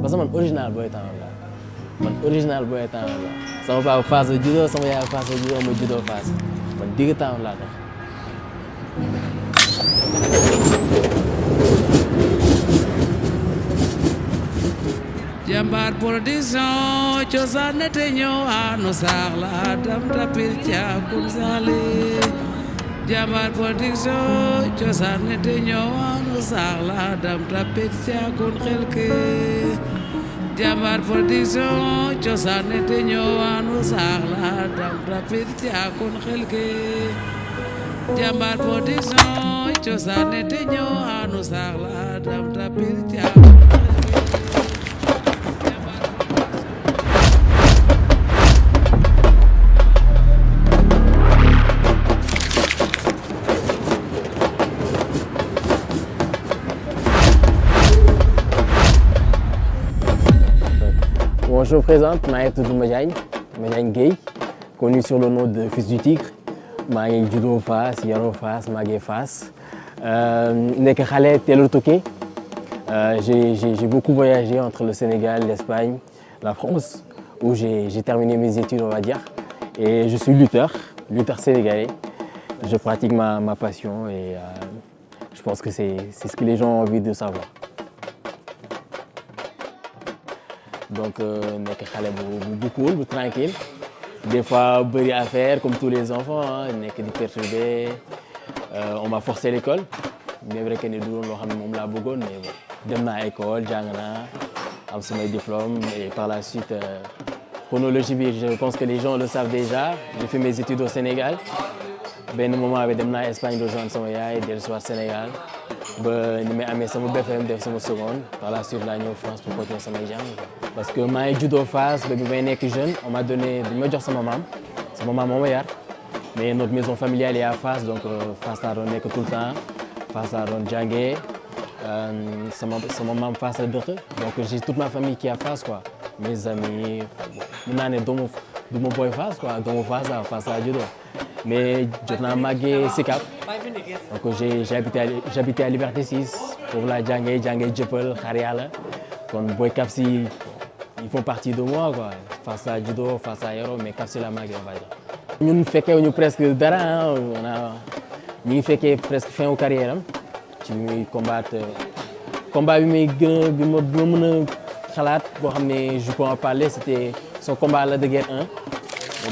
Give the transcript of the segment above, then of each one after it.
parce que man original Boy Town la man original Boy Town la sama papa Fass la juddoo sama yaay Fass la juddoo ma juddoo Fass man digg Town laa tax. Jambar production cosaan nete ñëw no saax la dam tapir ca kun sale Jambar production cosaan nete ñëw no saax la dam tapir ca kun xelke Jambar production cosaan nete ñëw no saax la dam tapir ca kun xelke Jambar production cosaan nete ñëw no saax la dam tapir ca Bon, je me présente, Maël Madiagne Gueye, connu sur le nom de Fils du Tigre. maa ngi juddoo Fass yaroo Fass màggee Fass nekk xale teel a tukki j'ai beaucoup voyagé entre le Sénégal, l'Espagne, la France, où j'ai terminé mes études, on va dire. Et je suis lutteur sénégalais. Je pratique ma passion et je pense que c'est ce que les gens ont envie de savoir. Donc nekk xale bu cool, bu tranquille. Des fois bëri affaire comme tous les enfants nekk di perturbé. On m'a forcé à l'école. Mais vrai que ne du woon loo xam ne moom laa bëggoon mais bon dem naa école jàng naa am samay diplôme et par la suite chronologie bi je pense que les gens le savent déjà. J'ai fait mes études au Sénégal. Benn moment bi dem naa Espagne rejoindre sama yaay dellusiwaat Sénégal ba ni may amee sama BFM def sama seconde par la suite laa ñëw France pour continuer samay jàng. Parce que maa ngi juddoo Fass ba bi may nekk jeune on m'a donné bi ma jox sama maam moo ma yar mais notre maison familiale est à Fass donc Fass laa doon nekk tout le temps Fass laa doon jàngee sama maam Fass la dëkk donc j'ai toute ma famille qui est à Fass quoi mes amis mun naa ne doomu boy Fass quoi doomu Fass laa juddoo mais jot naa màggee Sicap donc j'habitais à Liberté 6 foofu laa jàngee Jëppal Xaar Yàlla kon boy Cap si ils font partie de moi quoi Fass laa juddoo Fass laa yaroo mais Cap si la màggee on va dire. ñun fekkee ñu presque dara ñu ngi fekkee presque fin wu carrière am ci bi muy combat bi muy gën a bi ma mën a xalaat boo xam ne je peux en parler c'était son combat à Lac de Guiers 1.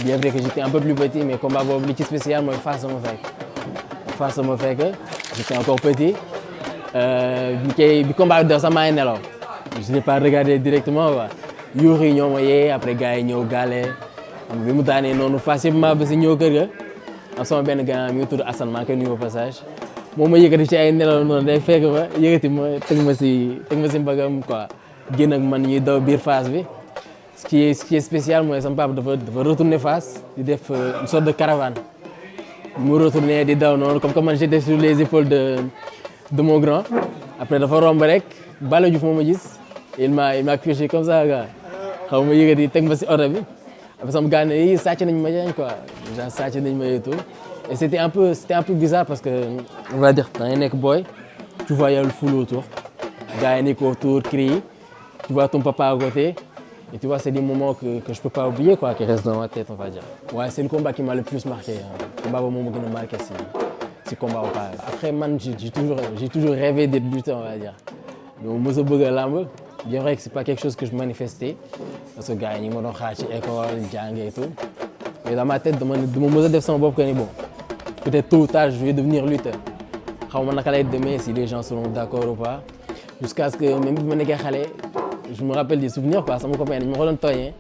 Bien vrai que j'étais un peu plus petit mais combat boobu li ci spécial mooy Fass sama fekk j'étais encore petit bi combat bi daw sax maa ngi nelaw je n'ai pas regardé directement quoi yuux yi ñoo ma yee après gars yi ñëw gaale bi mu daanee noonu Fass yëpp maa ba si ñëw kër ga am sama benn gars mi ngi tudd Assane maa ngi koy nuyu au passage moom ma yëkkati ci ay nelaw noonu day fekk ma yëkkati ma teg ma si mbagam quoi génn ak man ñuy daw biir Fass bi. Ce qui est spécial mooy sama papa dafa retourner Fass di def une sorte de caravane mu retourner di daw noonu comme que man j'étais sur les épaules de mon grand après dafa romb rek Balla Diouf moo ma gis il m'a pioché comme ça gars xaw ma yëkkati teg ma si oto bi après sama gars ne yi sàcc nañ ma jañ quoi genre sàcc nañ ma et tout et c'était un peu bizarre parce que on va dire da ngay nekk boy tu vois y a le foule autour gars yi nekk autour crie tu vois ton papa à côté. Et tu vois, c'est des moments que je peux pas oublier, quoi, qui restent dans ma tête, on va dire. Ouais, c'est le combat qui m'a le plus marqué. Le combat où m'a marqué, c'est combat au pas. Après, man, j'ai toujours rêvé d'être lutteur, on va dire. Donc, moi, je bëgg lamb. Bien vrai que c'est pas quelque chose que je manifestais. Parce que gars, ils m'ont dit école, jàng et tout. Mais dans ma tête, de mon def sama bopp que ni bon, peut-être tôt ou tard, je vais devenir lutteur. Xaw ma naka lay demee si les gens seront d'accord ou pas. Jusqu'à ce que même bi ma nekkee xale. Je me rappelle des souvenirs quoi sama copain dañu ma ko doon tooñee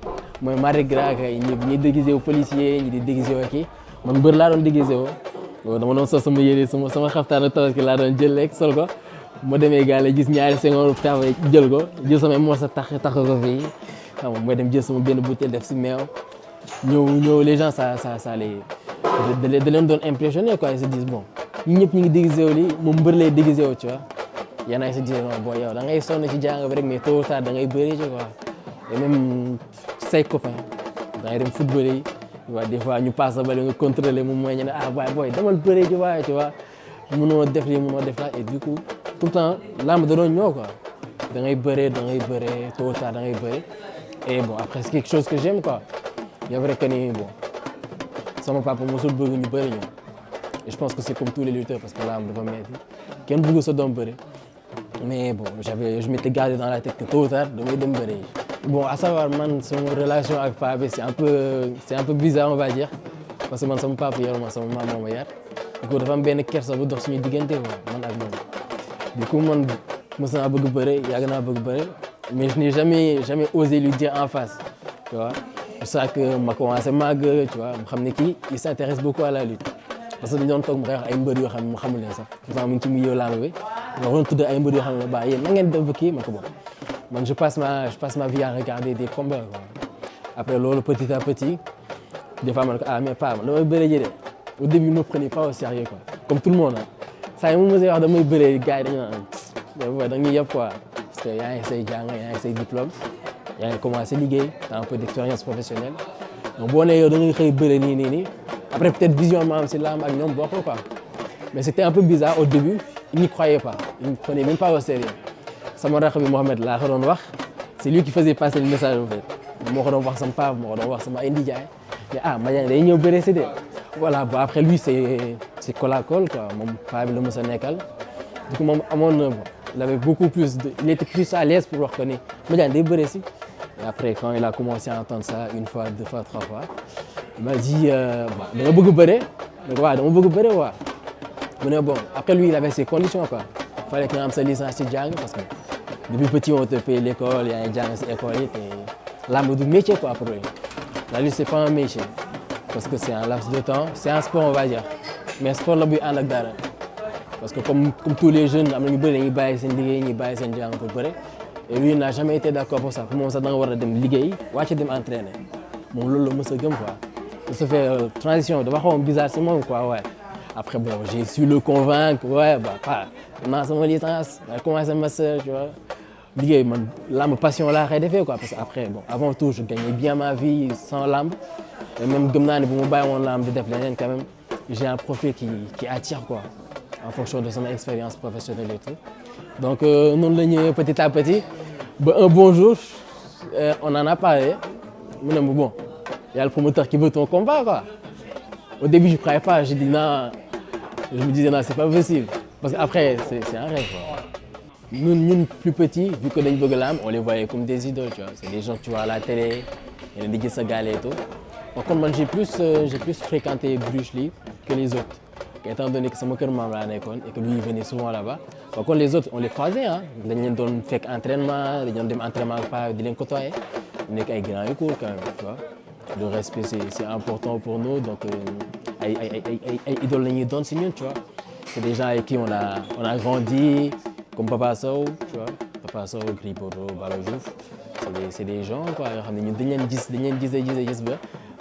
mooy Mardi Gras kay ñi déguisé wu policier ñi di déguisé wu kii man mbër laa doon déguisé woo dama doon sol sama yére sama xaftaanu tabaski laa doon jël rek sol ko ma demee gaale gis ñaari sengoor tax jël ko jël sama morceau tax ko fii xam nga mooy dem jël sama benn bouteille def si meew ñëw les gens ça les da leen doon impressionné quoi ils se disent bon ñi ñëpp ñi ngi déguisé wu lii moom mbër lay déguisé wu tu vois. Y'en a qui se disent non bon yow da ngay sonn ci jàng bi rek mais tôt ou tard da ngay bëri ci quoi et même say copains da ngay dem football yi waaw des fois ñu passe ba nga contrôler moom mooy ñu ne ah waay booy demal bëri ci waaye tu vois mënoo def lii mënoo def la et du coup tout le temps lamb da doon ñëw quoi da ngay bëree tôt ou tard da ngay bëree et bon après c'est quelque chose que j'aime quoi. Il y a vrai que ni bon sama papa mosul bëgg ñu bëri ñoom et je pense que c'est comme tous les lutteurs parce que làmb dafa metti kenn bëgg sa doom bëri mais bon je m'étais gardé dans la tête que tôt ou tard damay dem bëri. Bon à savoir man sama relation ak papa bi c'est un peu bizarre on va dire parce que man sama papa yaruma sama maman moo ma yar du coup dafa am benn kersa bu dox suñu diggante man ak moom du coup man mos naa bëgg bëre yàgg naa bëgg bëre mais je n'ai jamais osé lui dire en face tu vois. C'est ça que ma commencé màgg tu vois mu xam ne kii il s'intéresse beaucoup à la lutte parce que dañu doon toog mu koy wax ay mbër yoo xam ne mu xamul leen sax pourtant mu ngi ci milieu làmb bi nga waroon tudd ay mbër yoo xam ne ba yéen na ngeen def ba kii man ko bon man je passe ma vie à regarder des combats quoi. Après loolu petit à petit des fois man ko ah mais pas man damay bëre ji de au début il me prenait pas au sérieux quoi comme tout le monde saa yi mu mos a wax damay bëre gars yi dañu naan da ñuy yëpp quoi parce que yaa ngi say jàng yaa ngi say diplôme yaa ngi commencé liggéey t'as un peu d'expérience professionnelle donc boo nee yow da ngay xëy bëre nii après peut-être vision ma am si làmb ak ñoom bokk quoi mais c'était un peu bizarre au début il n'y croyait pas il ne prenait même pas au sérieux sama rakk bi Mohamed laa ko doon wax c'est lui qui faisait passer le message en fait moo ko doon wax sama papa moo ko doon wax sama ay ndijaay mais ah Madiang day ñëw bëre si de voilà bon après lui c'est colle à colle quoi moom paa bi la mos a nekkal du coup moom amoon na il avait beaucoup plus il était plus à l'aise pour wax ko ni Madiang day bëre si. Et après quand il a commencé à entendre ça une fois deux fois trois fois il m'a dit da nga bëgg bëre donc waaw dama bëgg bëre waaw mu ne bon après lui il avait ses conditions quoi il fallait que nga am sa licence ci jàng parce que depuis petit on te paye l'école yaa ngi jàng si école yi te làmb du métier quoi pour lui la lutte c'est pas un métier parce que c'est un laps de temps c'est un sport on va dire mais sport la buy ànd ak dara parce que comme tous les jeunes am na ñu bëri dañuy bàyyi seen liggéey ñuy bàyyi seen jàng pour bëre et lui n'a jamais été d'accord pour ça pour moom sax da nga war a dem liggéey wàcc dem entraîner moom loolu la mës a gëm quoi de ce fait transition dafa xaw a bizarre si moom quoi ouais après bon j'ai su le convaincre ouais bah pas naa sama licence j'ai commencé master tu vois liggéey man lamb passion laa koy defee quoi parce que après bon avant tout je gagnais bien ma vie sans lamb et même gëm naa ne bu ma bàyyi woon lamb di def leneen quand même j'ai un profil qui attire quoi en fonction de son expérience professionnelle et tout donc noonu la ñëwee petit à petit ba un bon jour on en a parlé mu ne ma bon il y a le promoteur qui veut ton combat quoi au début je croyais pas je dis non je me disais non c'est pas possible parce que après c'est un rêve quoi. Ñun plus petits vu que dañ bëgg lamb on les voyait comme des idoles tu vois c'est des gens que tu vois à la télé yeneen di gis sa gaale et tout par contre man j'ai plus fréquenté Bruce Lee que les autres étant donné que sama kër maam laa nekkoon et que lui il venait souvent là-bas par contre les autres on les croisait ah dañ leen doon fekk entraînement dañ doon dem entraînement pas di leen côtoyer nekk ay grands yu cool quand même tu vois le respect c'est important pour nous donc ay idoles la ñuy doon si ñun tu vois c'est des gens avec qui on a grandi comme Papa Sow tu vois Papa Sow Gris Bordeaux Balla Diouf c'est des gens quoi yoo xam ne ñun dañ leen gis ba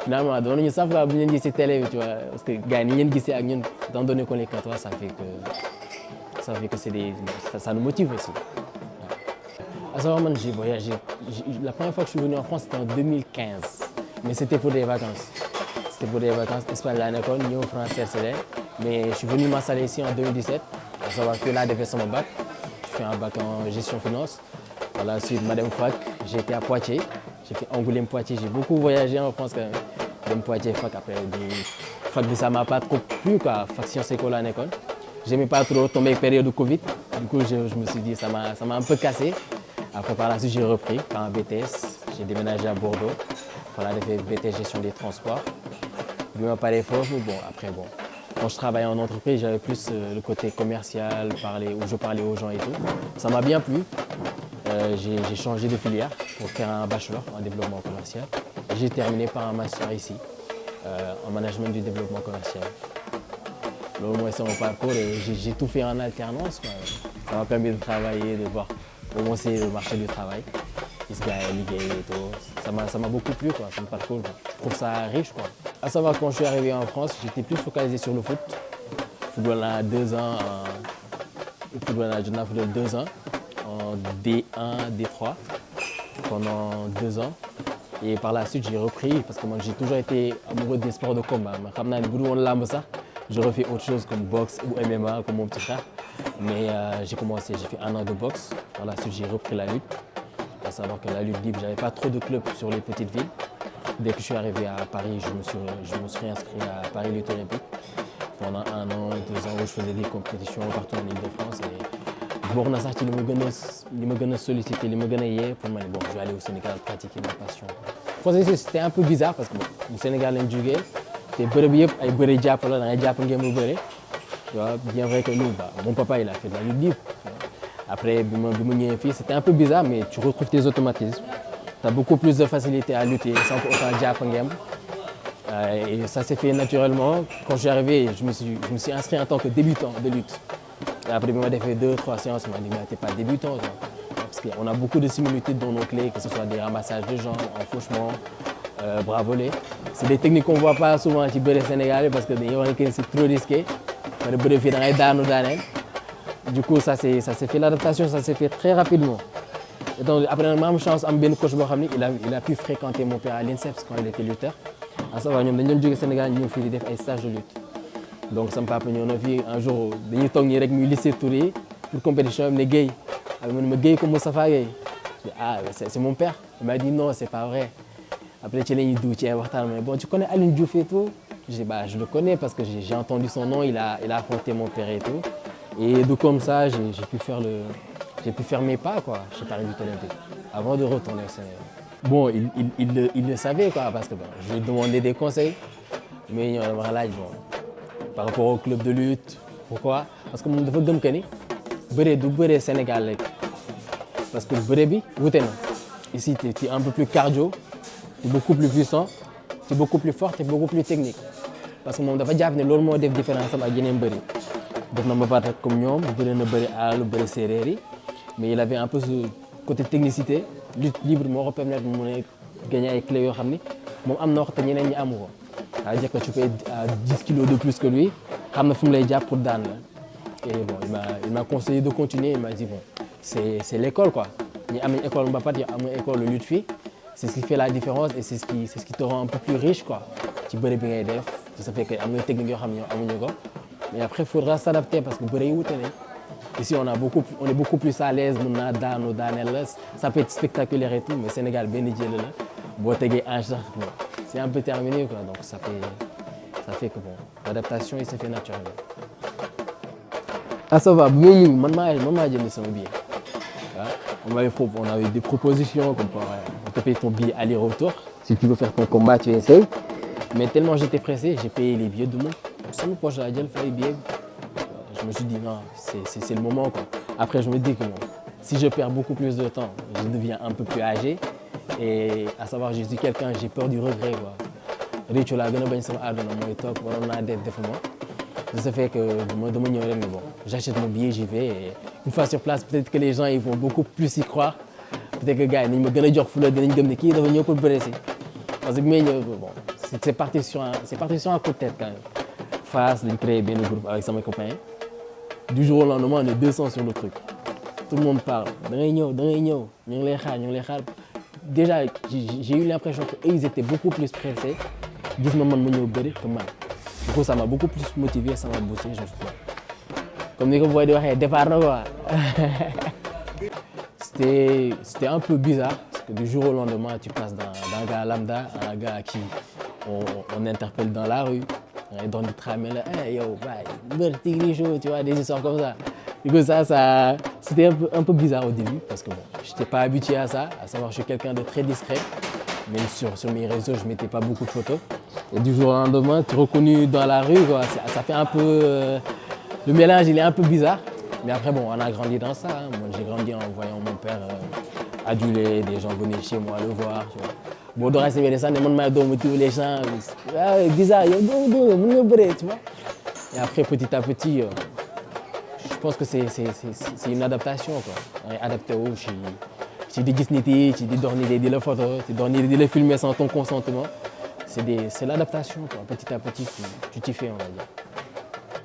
finalement doon nañu saf quoi bu ñu leen gis ci télé bi tu vois parce que gars yi ni ñu leen gisee ak ñun étant donné qu'on les côtoie ça fait que c'est ça nous motive aussi. À savoir man j'ai voyagé la première fois que je suis venu en France c'était en 2015 mais c'était pour des vacances Espagne laa nekkoon ñëw France CRCD mais je suis venu m'installer ici en 2017 à savoir que laa defee sama bac je fais un bac en gestion finance par la suite ma dem fac j'ai été à Poitiers j'ai fait Angoulême Poitiers j'ai beaucoup voyagé en France quand même dem Poitiers fac après fac bi ça m'a pas trop plu quoi fac Sciences Éco laa nekkoon j'aimais pas trop tomber période de Covid du coup je me suis dit ça m'a un peu cassé après par la suite j'ai repris par un BTS j'ai déménagé à Bordeaux voilà defee BTS gestion des transports bi ma paree foofu bon après bon quand je travaillais en entreprise j'avais plus le côté commercial où je parlais aux gens et tout ça m'a bien plu j'ai changé de filière pour faire un bachelor en développement commercial et j'ai terminé par un master ici en management du développement commercial loolu mooy sama parcours et j'ai tout fait en alternance quoi. Ça m'a permis de travailler de voir comment c'est le marché du travail gis gars yi liggéey et tout ça m'a beaucoup plu quoi son parcours je trouve ça riche quoi. À savoir quand je suis arrivé en France j'étais plus focalisé sur le foot football à 2 ans jot naa football 2 ans en D1 D3 pendant 2 ans et par la suite j'ai repris parce que moi j'ai toujours été amoureux des sports de combat ma xam naa ne bu dul woon lamb sax j'aurais fait autre chose comme boxe ou MMA comme mon petit frère mais j'ai fait 1 an de boxe Par la suite, j'ai repris la lutte. À savoir que la lutte libre, j'avais pas trop de clubs sur les petites villes. Dès que je suis arrivé à Paris, je me suis inscrit à Paris Lutte Olympique. Pendant 1 an, 2 ans où je faisais des compétitions partout en Ile-de-France. Et bokk na sax ci li ma gën a sollicité, li ma gën a yee pour ma ne bon, je vais aller au Sénégal pratiquer ma passion. Processus, c'était un peu bizarre parce que bon, au Sénégal lañ jógee te bërëb yëpp ay bëre jàpp la da ngay jàpp ngeen mu bëre. Tu vois, bien vrai que nous, bah, mon papa il a fait de la lutte libre. Après, c'était un peu bizarre, mais tu retrouves tes automatismes. Tu as beaucoup plus de facilité à lutter sans autant jàpp ngeen. Et ça s'est fait naturellement. Quand je suis arrivé, je me suis inscrit en tant que débutant de lutte. Et après, il m'a fait 2-3 séances, il m'a dit, mais t'es pas débutant. Toi. Parce qu'on a beaucoup de similitudes dans nos clés, que ce soit des ramassages de jambes, enfourchement, bras volés. C'est des techniques qu'on ne voit pas souvent ci bëre sénégalais parce que c'est trop risqué. Du coup, ça s'est fait, l'adaptation, ça s'est fait très rapidement. Et donc, après, on a eu chance, il a pu fréquenter mon père à l'INSEPS quand il était lutteur. À savoir, nous avons joué au Sénégal, nous avons fait des stages de lutte. Donc, ça me papa, nous avons vu un jour, nous avons fait un lycée touré pour compétition, nous avons gay. Je gay comme Moustapha Gueye. Ah, c'est mon père. Il m'a dit non, c'est pas vrai. Après, tu as mais bon, tu connais Aline Diouf et tout? Je dis, bah, je le connais parce que j'ai entendu son nom, il a affronté mon père et tout. Et donc, comme ça, j'ai pu faire mes pas, quoi, chez Paris Lutte Olympique, avant de retourner au Sénégal. Bon, il le savait, quoi, parce que bon, je lui ai demandé des conseils. Mais il m'a dit, bon, par rapport au club de lutte, pourquoi? Parce que je veux dire que bëre du bëre Sénégal. Parce que le bëre bi, ici, tu es un peu plus cardio, tu es beaucoup plus puissant, tu es beaucoup plus fort, tu es beaucoup plus technique. Parce que je sais que c'est ce qui fait différence avec les autres. Je ne pas comme nous, mais il avait un peu ce côté technicité. Lutte libre, je peux gagner avec les clés. C'est-à-dire que tu peux être à 10 kg de plus que lui, il faut pour Dan. Et bon, il m'a conseillé de continuer, il m'a dit bon, c'est l'école quoi. Il y a une école une école de lutte fille, c'est ce qui fait la différence et c'est ce qui te rend un peu plus riche quoi. Tu peux bien def, ça fait que y a une technique mais après il faudra s'adapter parce que ici on est beaucoup plus à l'aise, ça peut être spectaculaire et tout, mais Sénégal c'est un peu terminé quoi, donc ça fait que bon, l'adaptation il s'est fait naturellement. Ah ça va, on avait des propositions comme quoi on te paye ton billet aller-retour. Si tu veux faire ton combat, tu essayes. Mais tellement j'étais pressé, j'ai payé les billets de moi. Je me suis dit non, c'est le moment quoi. Après je me dis que bon, si je perds beaucoup plus de temps, je deviens un peu plus âgé. Et à savoir, je suis quelqu'un, j'ai peur du regret quoi. Ça fait que bon, j'achète mon billet, j'y vais. Et une fois sur place, peut-être que les gens ils vont beaucoup plus y croire. Peut-être que les gars, ils me gagnent du foulard, ils me qui est venu pour le blesser. Parce que bon, c'est parti sur un coup de tête quand même. Face, de créer bien le groupe avec mes copains. Du jour au lendemain, on est 200 sur le truc. Tout le monde parle. Déjà, j'ai eu l'impression qu'ils étaient beaucoup plus pressés. Dis-moi que moi. Du coup, ça m'a beaucoup plus motivé, ça m'a boosté. Comme vous voyez, départ, c'était un peu bizarre, parce que du jour au lendemain, tu passes d'un gars lambda à un gars à qui on interpelle dans la rue, dans le tram, hey, yo, tu vois, des histoires comme ça. Du coup, ça c'était un peu bizarre au début, parce que bon, je n'étais pas habitué à ça, à savoir que je suis quelqu'un de très discret. Même sur mes réseaux, je ne mettais pas beaucoup de photos. Et du jour au lendemain, tu es reconnu dans la rue, quoi. Ça fait un peu... le mélange, il est un peu bizarre. Mais après, bon, on a grandi dans ça. Hein. Moi, j'ai grandi en voyant mon père aduler, des gens venaient chez moi le voir. Tu vois. Bon, dans c'est ça, les gens, bizarre, tu vois. Et après, petit à petit, je pense que c'est une adaptation, quoi. Adapté au tu dis Disney, tu dis dormir des photos, tu dormir des filmer sans ton consentement. C'est l'adaptation, quoi. Petit à petit, tu t'y fais, on va dire.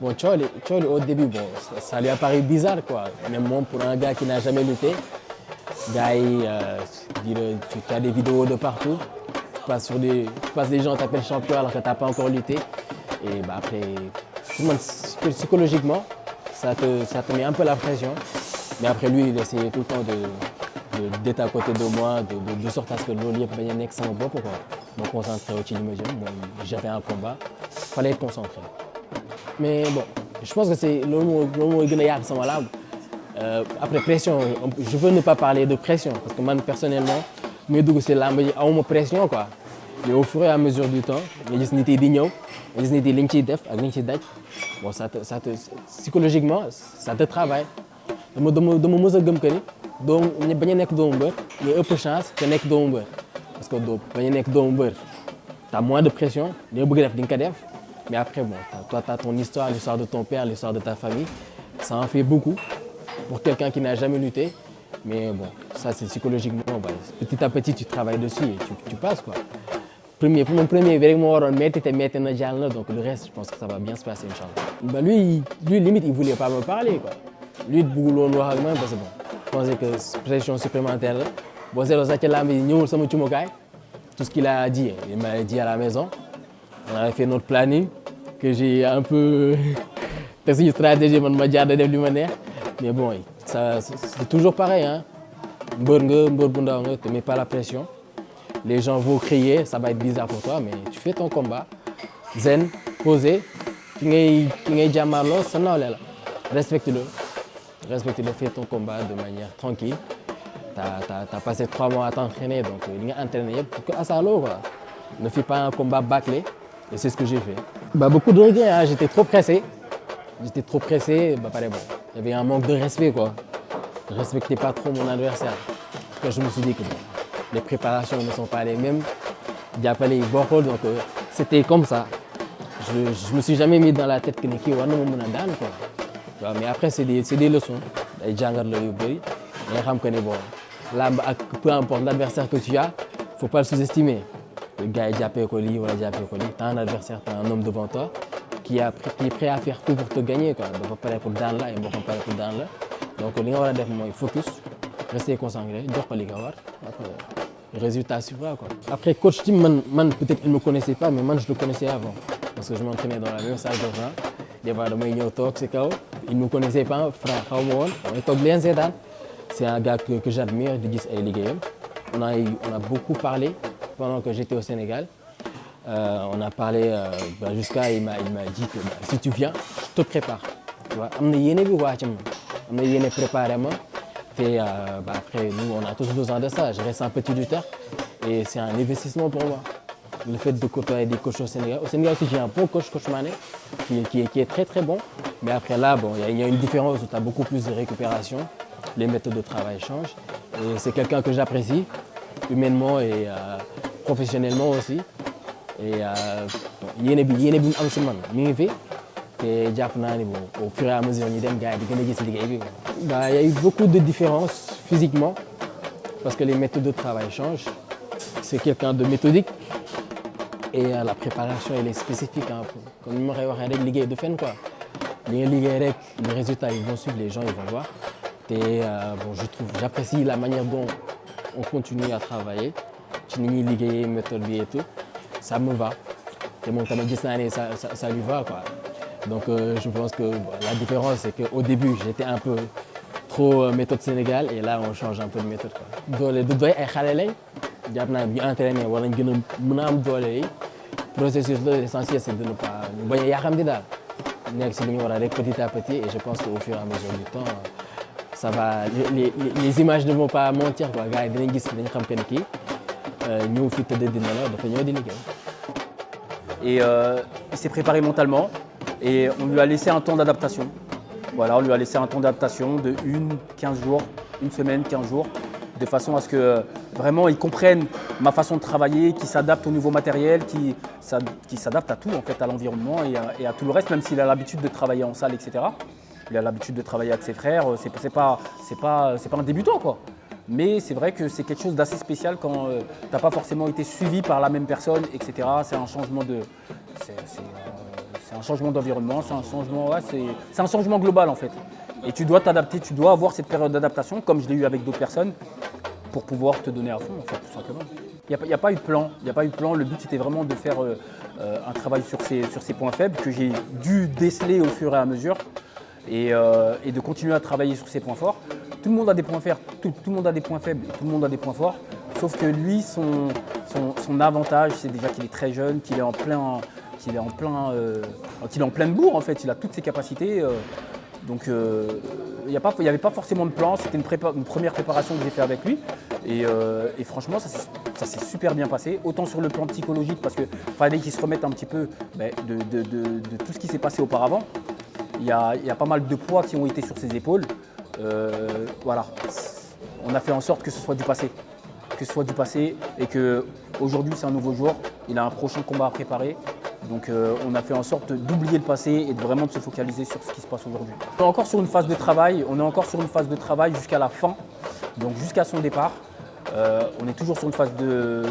Bon, Tchol, au début, bon, ça lui a paru bizarre, quoi. Même moi, pour un gars qui n'a jamais lutté, tu as des vidéos de partout, tu passes des gens t'appellent champion alors que tu n'as pas encore lutté. Et bah, après, tout le monde, psychologiquement, ça te met un peu la pression. Mais après, lui, il essayait tout le temps d'être à côté de moi, de sorte à ce que loolu yëpp bañ a nekk sama bopp quoi. Me concentrer ci li ma jëm j'avais un combat fallait être concentré. Mais bon je pense que c'est loolu mooy gën a yàq sama làmb. Après pression je veux ne pas parler de pression parce que man personnellement muy dugg si làmb ji awuma pression quoi. Mais au fur et à mesure du temps nga gis nit yi di ñëw nga gis nit yi li ñu ciy def ak li ñu ciy daj bon ça te psychologiquement ça te travaille. dama mës a gëm que ni doomu bañ a nekk doomu mbër mais ëpp chance que nekk doomu mbër parce que bañ a nekk doomu mbër t'as moins de pression li nga bëgg def di nga ko def mais après bon toi t'as ton histoire l'histoire de ton père l'histoire de ta famille ça en fait beaucoup pour quelqu'un qui n'a jamais lutté mais bon ça c'est psychologiquement bah, petit à petit tu travailles dessus et tu passes quoi. Mon premier bi rek moo waroon métti te métti na jàll na donc le reste je pense que ça va bien se passer inchallah. Bah lui limite il voulait pas me parler quoi. Lui bëggul woon wax ak man parce que bon je pensais que pression supplémentaire la boo seetloo sax ci làmb yi ñëwul sama cumukaay tout ce qu'il a dit il m'a dit à la maison on avait fait notre planning que j'ai un peu teg suñu stratégie man ma jaar def li ma neex mais bon ça c'est toujours pareil hein mbër bu ndaw nga te mets pas la pression les gens vont crier ça va être bizarre pour toi mais tu fais ton combat zen posé ki ngay jàmmarloo sa nawle la respecte-le, fais ton combat de manière tranquille. T'as passé 3 mois à t'entraîner, donc il y a entraîné pour que Asalo quoi. Ne fais pas un combat bâclé, et c'est ce que j'ai fait. Bah, beaucoup de regrets, hein. J'étais trop pressé, bah, pareil, bon. Il y avait un manque de respect quoi. Je respectais pas trop mon adversaire. Quand je me suis dit que bon, les préparations ne sont pas les mêmes, jàppale yi bokkul donc c'était comme ça. Je me suis jamais mis dans la tête que ni kii war na ma mën a daan quoi. waaw mais après c'est des leçons ay jàngat la yu bëri nga xam que ni bon làmb ak peu importe l'adversaire que tu as faut pas le sous-estimer gars yi jàppee ko lii wala jàppee ko lii t'as un adversaire t'as un homme devant toi qui est prêt à faire tout pour te gagner quoi dafa pare pour daan la ay mbokkam pare pour daan la donc li nga war a def mooy focus rester concentré jox ko li nga war après résultat suivra quoi. Après coach Tim man peut-être il me connaissait pas mais man je le connaissais avant parce que je m'entraînais dans la même salle de gym. Des fois damay ñëw toog si kaw il ne me connaissait pas Franc xaw ma woon damay toog leen seetaan c'est un gars que j'admire di gis ay liggéeyam on a beaucoup parlé pendant que j'étais au Sénégal on a parlé jusqu'à il m'a dit que si tu viens je te prépare tu vois am na yéene bi waa ci man am na yéene préparé ma te après nous on a tous besoin de ça je reste un petit lutteur et c'est un investissement pour moi. Le fait de côtoyer des coachs au Sénégal aussi j'ai un bon coach Mané qui est très très bon mais après là bon il y a une différence où tu as beaucoup plus de récupération les méthodes de travail changent et c'est quelqu'un que j'apprécie humainement et professionnellement aussi et yéene bi mu am si man mi ngi fi te jàpp naa ni bon au fur et à mesure ñu dem gars yi di gën a gis liggéey bi bah il y a eu beaucoup de différences physiquement parce que les méthodes de travail changent c'est quelqu'un de méthodique et la préparation elle est spécifique hein comme ni ma koy waxee rek liggéey du fen quoi li nga liggéey rek les résultats ils vont suivre les gens ils vont voir te bon j'apprécie la manière dont on continue à travailler ci ni ñuy liggéeyee méthode bi et tout ça me va te moom tamit gis naa ne ça lui va quoi donc je pense que la différence c'est que au début j'étais un peu trop méthode Sénégal et là on change un peu de méthode quoi. doole du doy ay xale lañ jàpp naa bu ñu entraîné war nañ gën a mën a am doole yi processus là l'essentiel c'est de ne pas ñu bañ a yàqamti daal nekk si li ñu war a rek petit à petit et je pense qu'au fur et à mesure du temps ça va les images ne vont pas mentir quoi gars yi dinañ gis dañ xam que ni kii ñëw fi tëdd dina la dafa ñëw di liggéey. Et il s'est préparé mentalement et on lui a laissé un temps d'adaptation. Voilà, on lui a laissé un temps d'adaptation de 15 jours, une semaine, 15 jours, de façon à ce que vraiment il comprenne ma façon de travailler, qu'il s'adapte au nouveau matériel, qu'il s'adapte à tout en fait, à l'environnement et à tout le reste, même s'il a l'habitude de travailler en salle, etc. Il a l'habitude de travailler avec ses frères, c'est pas un débutant quoi. Mais c'est vrai que c'est quelque chose d'assez spécial quand t'as pas forcément été suivi par la même personne, etc. C'est un changement c'est un changement d'environnement, c'est un changement global en fait. Et tu dois t'adapter, tu dois avoir cette période d'adaptation, comme je l'ai eu avec d'autres personnes, pour pouvoir te donner à fond en fait, tout simplement. Il n'y a pas eu de plan, Le but c'était vraiment de faire un travail sur ces points faibles que j'ai dû déceler au fur et à mesure. Et de continuer à travailler sur ces points forts tout le monde a des points forts, tout le monde a des points faibles, tout le monde a des points forts. Sauf que lui, son avantage, c'est déjà qu'il est très jeune, qu'il est en pleine bourre en fait. Il a toutes ses capacités. Donc il n'y avait pas forcément de plan. C'était une première préparation que j'ai fait avec lui. Et franchement, ça s'est super bien passé. Autant sur le plan psychologique, parce qu'il fallait qu'il se remette un petit peu de tout ce qui s'est passé auparavant. Il y a pas mal de poids qui ont été sur ses épaules. Voilà. On a fait en sorte que ce soit du passé. Et qu'aujourd'hui c'est un nouveau jour, il a un prochain combat à préparer. Donc on a fait en sorte d'oublier le passé et de vraiment se focaliser sur ce qui se passe aujourd'hui. On est encore sur une phase de travail, jusqu'à la fin, donc jusqu'à son départ. On est toujours sur une phase de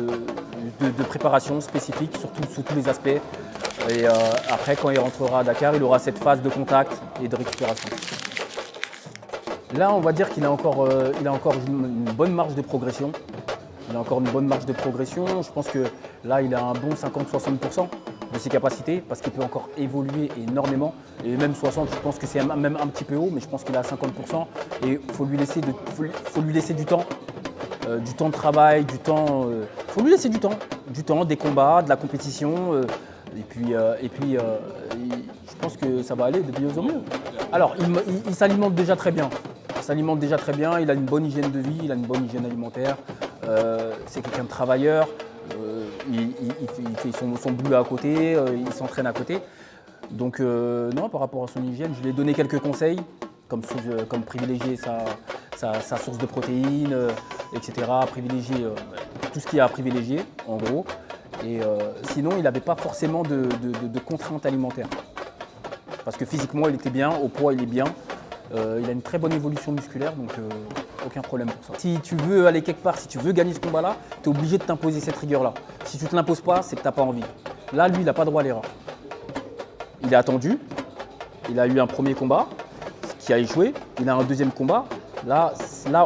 préparation spécifique sous tous les aspects. Et après, quand il rentrera à Dakar, il aura cette phase de contact et de récupération. Là, on va dire qu'il a encore une bonne marge de progression. Je pense que là, il a un bon 50-60% de ses capacités parce qu'il peut encore évoluer énormément. Et même 60, je pense que c'est même un petit peu haut, mais je pense qu'il a 50%. Et il faut lui laisser du temps. Du temps de travail, faut lui laisser du temps, des combats, de la compétition. Et puis, je pense que ça va aller de mieux en mieux. Alors, il s'alimente déjà très bien. Il a une bonne hygiène de vie, il a une bonne hygiène alimentaire. C'est quelqu'un de travailleur. Il fait son boulot à côté, il s'entraîne à côté. Donc, non, par rapport à son hygiène, je lui ai donné quelques conseils, comme privilégier sa source de protéines, etc. Privilégier tout ce qu'il y a à privilégier, en gros. Et sinon, il n'avait pas forcément de contraintes alimentaires. Parce que physiquement, il était bien, au poids, il est bien. Il a une très bonne évolution musculaire, donc aucun problème pour ça. Si tu veux aller quelque part, si tu veux gagner ce combat-là, tu es obligé de t'imposer cette rigueur-là. Si tu ne te l'imposes pas, c'est que tu n'as pas envie. Là, lui, il n'a pas droit à l'erreur. Il a attendu, il a eu un premier combat qui a échoué, il a un deuxième combat. Là,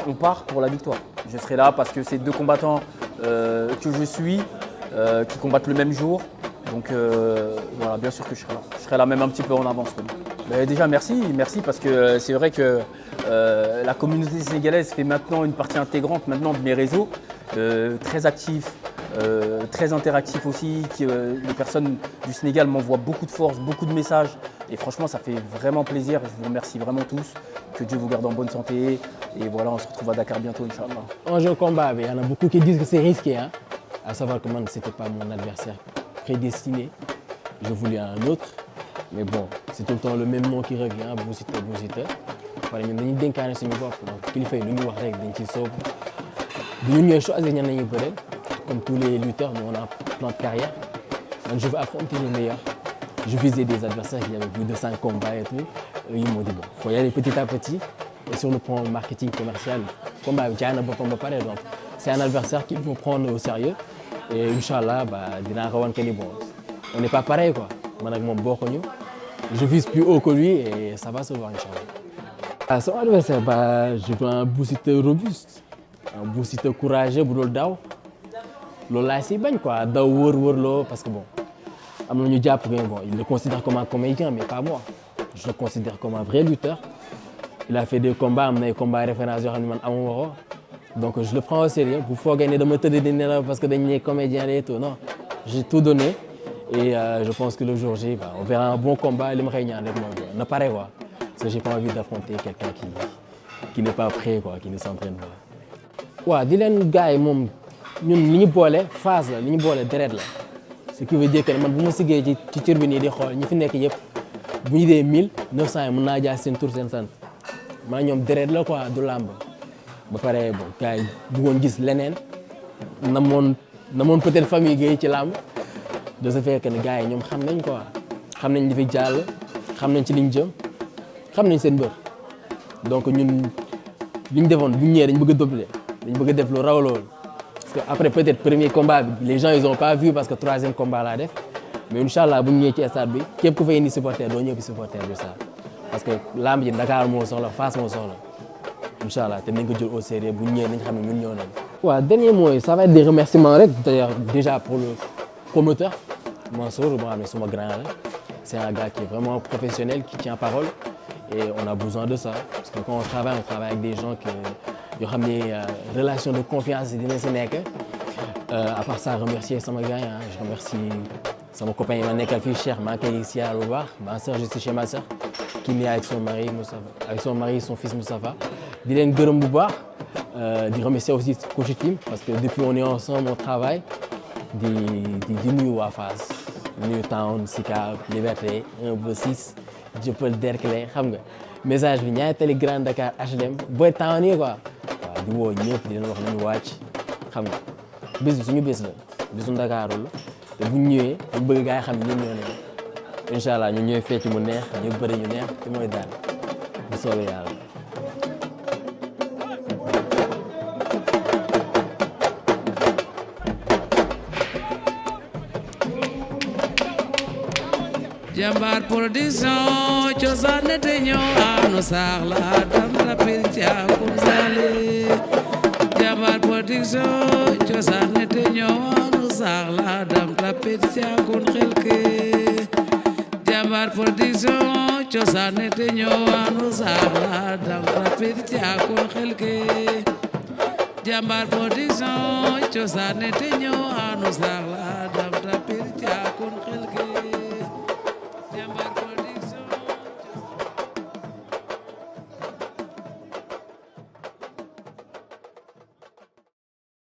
on part pour la victoire. Je serai là parce que c'est deux combattants que je suis, qui combattent le même jour. Donc voilà, bien sûr que je serai là. Je serai là même un petit peu en avance. Mais déjà merci parce que c'est vrai que la communauté sénégalaise fait maintenant une partie intégrante maintenant de mes réseaux, très actifs, très interactifs aussi. Les personnes du Sénégal m'envoient beaucoup de force, beaucoup de messages et franchement ça fait vraiment plaisir. Je vous remercie vraiment tous. Que Dieu vous garde en bonne santé et voilà, on se retrouve à Dakar bientôt, Inch'Allah. En jeu combat, il y en a beaucoup qui disent que c'est risqué, hein, à savoir que moi, ce n'était pas mon adversaire prédestiné. Je voulais un autre, mais bon, c'est tout le temps le même nom qui revient, Bou Siteu. Pare ñun dañuy dénkaane suñu bopp donc kilifa yi lu ñu wax rek dañ ciy soobu ñun ñooy choisir ñan nañuy bëreel comme tous les lutteurs, nous on a un plan de carrière. Donc, je veux affronter les meilleurs. Je visais des adversaires qui avaient plus de 5 combats et tout. Ils m'ont dit bon, il faut y aller petit à petit. Et sur le plan marketing commercial, combat donc c'est un adversaire qu'il faut prendre au sérieux. Et Inch'Allah, bon, on n'est pas pareil quoi. Je vise plus haut que lui et ça va se voir Inch'Allah. Son adversaire, je veux un Bou Siteu robuste, un Bou Siteu courageux, Boudol Lola c'est bien quoi, parce que bon, il le considère comme un comédien, mais pas moi. Je le considère comme un vrai lutteur. Il a fait des combats, des combats références. Donc je le prends au sérieux. Vous faut gagner de me tenir des nerfs parce que des comédiens et tout. Non, j'ai tout donné et je pense que le jour J, on verra un bon combat. Il me réunira avec moi. Ne pareil quoi. Parce que j'ai pas envie d'affronter quelqu'un qui n'est pas prêt quoi, qui ne s'entraîne pas. Ouais, dis-le gars, ñun li ñu boole phase la li ñu boole deret la. Ce qui veut dire que man bu ma siggee ci cër bi nii di xool ñi fi nekk yëpp bu ñu dee 1000 900 yi mën naa jaay seen tur seen sant maa ñoom deret la quoi du làmb ba pare bon gars yi bëggoon gis leneen namoon peut-être famille Gueye ci làmb de ce fait que ne gars yi ñoom xam nañ quoi xam nañ li fi jàll xam nañ ci liñ jëm xam nañ seen mbër donc ñun li ñu defoon bu ñu ñëwee dañ bëgg a doubler dañ bëgg a def lu raw loolu. Parce que après peut-être premier combat les gens ils ont pas vu parce que troisième combat laa def mais Inch'Allah bu ñu ñëwee ci stade bi képp ku fay indi supporter doo ñëw fi supporter bi ça parce que lamb ji Dakar moo soxla Fass moo soxla Inch'Allah te nañ ko jël au sérieux bu ñu ñëwee nañ xam ne ñun ñëw nañ. waaw dernier mot ça va être des remerciements rek d'ailleurs déjà pour le promoteur Mansour boo xam ne suma grand la c'est un gars qui est vraiment professionnel qui tient parole et on a besoin de ça parce que quand on travaille avec des gens yoo xam ne relation de confiance dina si nekk à part ça remercier sama gars je remercie sama copain yi ma nekkal fii Cheikh maa ngi koy siyaar bu baax ma soeur je suis chez ma soeur qui est avec son mari Moustapha avec son mari son fils Moustapha di leen gërëm bu baax di remercier aussi coach team parce que depuis on est ensemble on travaille di nuyu waa Fass nuyu Town Sicap Liberté 1/6 Dieuppeul Derklé xam nga message bi ñaari tali Grand Dakar HLM booy Town yi quoi waaw di woo ñëpp di leen wax nañu wàcc xam nga bés bi suñu bés la bésu Ndakaaru la te bu ñu ñëwee dañ bëgg gaa yi xam ne ñun ñoo ne incha allah ñu ñëwee fecc mu neex ñu bëri ñu neex te mooy daal bu soobee yàlla. Jambar production cosaan te ñëw ano saax la dam tapir caakum sale Jambar production cosaan te ñëw ano saax la dam tapir caakum xelke Jambar production cosaan te ñëw ano saax la dam tapir caakum xelke Jambar production cosaan te ñëw ano saax la dam